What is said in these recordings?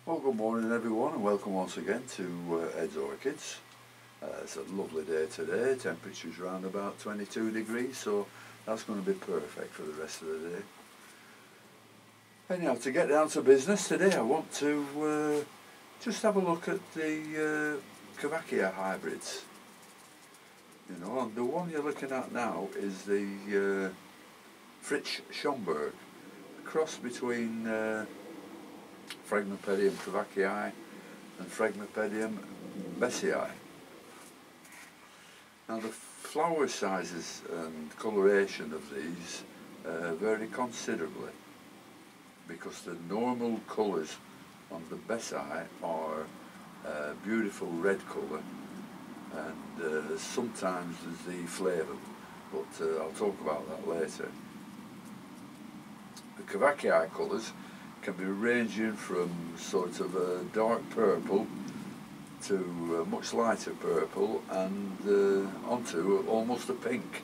Well, good morning everyone, and welcome once again to Ed's Orchids. It's a lovely day today. Temperature's around about 22 degrees, so that's going to be perfect for the rest of the day. Anyhow, to get down to business today, I want to just have a look at the kovachii hybrids. You know, and the one you're looking at now is the Fritz Schomburg, a cross between Phragmipedium kovachii and Phragmipedium besseyi. Now the flower sizes and coloration of these vary considerably, because the normal colours on the besseyi are beautiful red colour, and sometimes there's the flavour, but I'll talk about that later. The kovachii colours can be ranging from sort of a dark purple to a much lighter purple and onto almost a pink.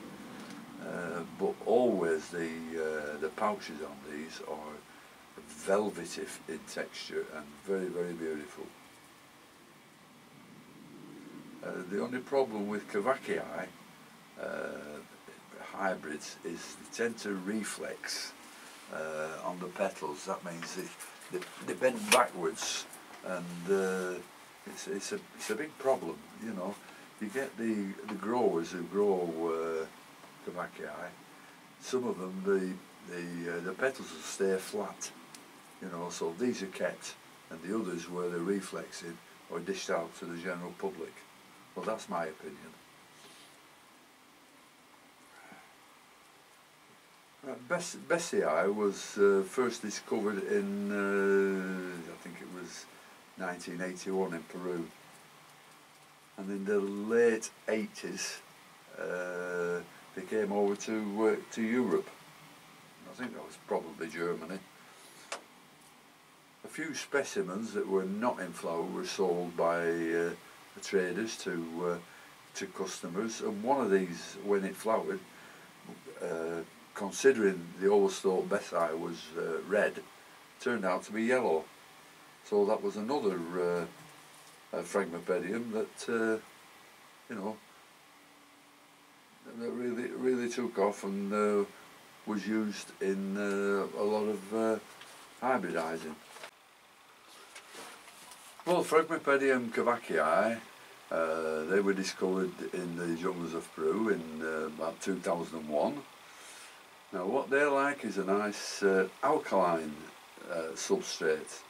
But always the pouches on these are velvety in texture and very, very beautiful. The only problem with kovachii hybrids is they tend to reflex on the petals. That means they bend backwards, and it's a big problem. You know, you get the growers who grow kovachii. Some of them the petals will stay flat. You know, so these are kept, and the others where they're reflexing or dished out to the general public. Well, that's my opinion. Besseyi was first discovered in, I think it was 1981 in Peru, and in the late 80s they came over to Europe. I think that was probably Germany. A few specimens that were not in flower were sold by the traders to customers, and one of these, when it flowered, considering they always thought besseyi was red, turned out to be yellow. So that was another Phragmipedium that you know, that really took off and was used in a lot of hybridizing. Well, Phragmipedium kovachii, they were discovered in the jungles of Peru in about 2001. Now what they're like is a nice alkaline substrate,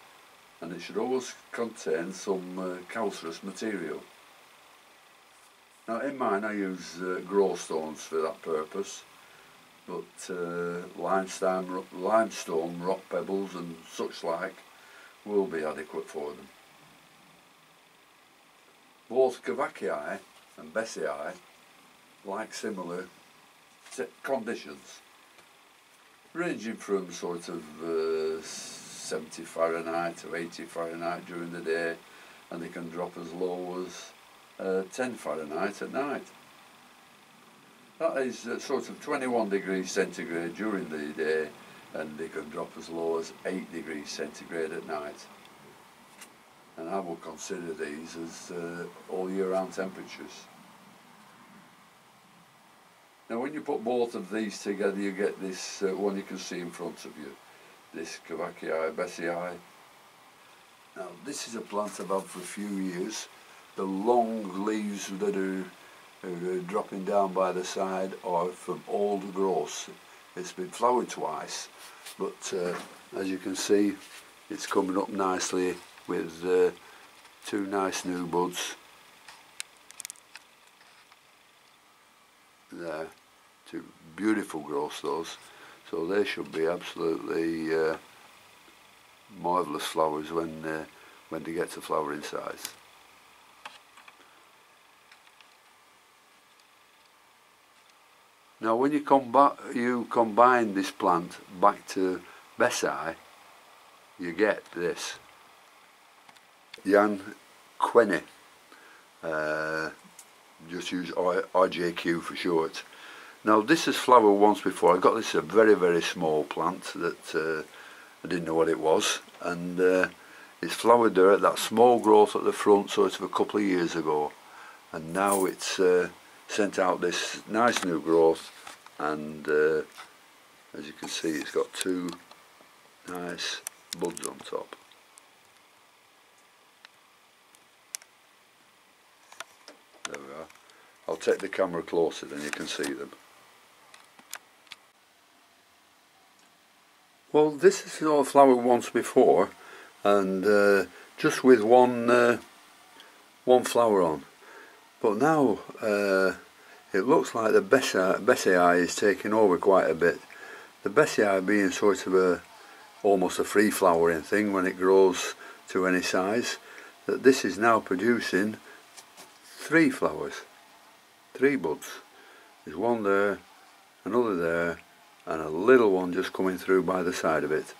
and it should always contain some calcareous material. Now in mine I use grow stones for that purpose, but limestone, rock pebbles and such like will be adequate for them. Both kovachii and besseyi like similar conditions, ranging from sort of 70 Fahrenheit to 80 Fahrenheit during the day, and they can drop as low as 10 Fahrenheit at night. That is sort of 21 degrees centigrade during the day, and they can drop as low as 8 degrees centigrade at night. And I will consider these as all year round temperatures. Now when you put both of these together, you get this one you can see in front of you, this kovachii besseyi. Now this is a plant I've had for a few years. The long leaves that are dropping down by the side are from old growth. It's been flowered twice, but as you can see, it's coming up nicely with two nice new buds there. Two beautiful growths those, so they should be absolutely marvellous flowers when they get to flowering size. Now when you combine this plant back to besseyi, you get this Jan Quenny, just use RJQ for short. Now this has flowered once before. I got this a very, very small plant that I didn't know what it was, and It's flowered there at that small growth at the front sort of a couple of years ago, and now it's sent out this nice new growth, and as you can see it's got two nice buds on top. There we are. I'll take the camera closer then you can see them. Well, this is all flowered once before, and just with one flower on, but now it looks like the Bessie is taking over quite a bit. The Bessie being sort of almost a free flowering thing when it grows to any size, that this is now producing 3 flowers, 3 buds. There's one there, another there, and a little one just coming through by the side of it.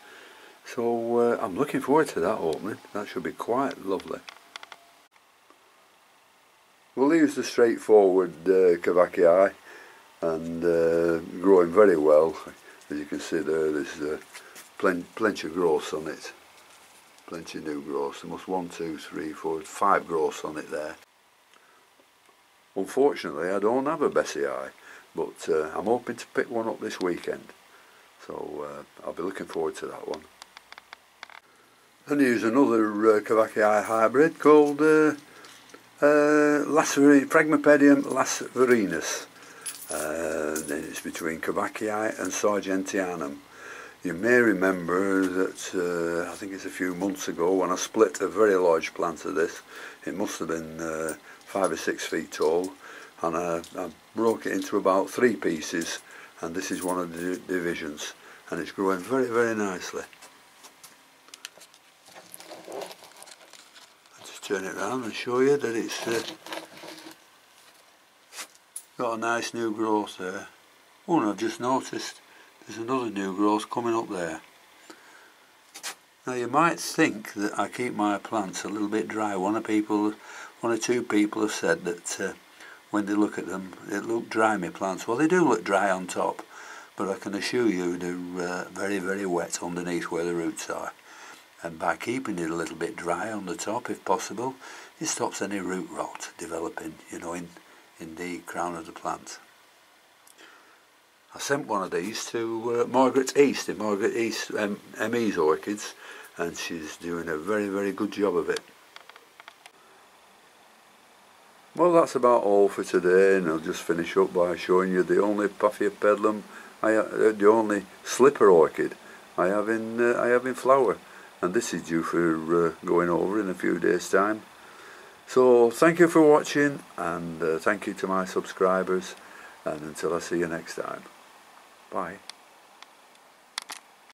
So I'm looking forward to that opening. That should be quite lovely. Well, here's the straightforward kovachii, and growing very well. As you can see there's plenty of growths on it. Plenty of new growths. There must 1, 2, 3, 4, 5 growths on it there. Unfortunately, I don't have a Bessie, but I'm hoping to pick one up this weekend. So I'll be looking forward to that one. And here's another kovachii hybrid called Pragmapedium lasverinus. Then it's between kovachii and sargentianum. You may remember that I think it's a few months ago when I split a very large plant of this. It must have been 5 or 6 feet tall, and I broke it into about 3 pieces, and this is one of the divisions, and it's growing very, very nicely. I'll just turn it around and show you that it's got a nice new growth there. Oh, and I've just noticed there's another new growth coming up there. Now you might think that I keep my plants a little bit dry. One or two people have said that when they look at them, it look dry, my plants. Well, they do look dry on top, but I can assure you they're very, very wet underneath where the roots are. And by keeping it a little bit dry on the top, if possible, it stops any root rot developing, you know, in the crown of the plant. I sent one of these to Margaret East in Margaret East ME's orchids, and she's doing a very, very good job of it. Well, that's about all for today, and I'll just finish up by showing you the only Paphiopedilum, the only slipper orchid I have in flower, and this is due for going over in a few days' time. So thank you for watching, and thank you to my subscribers, and until I see you next time. Bye.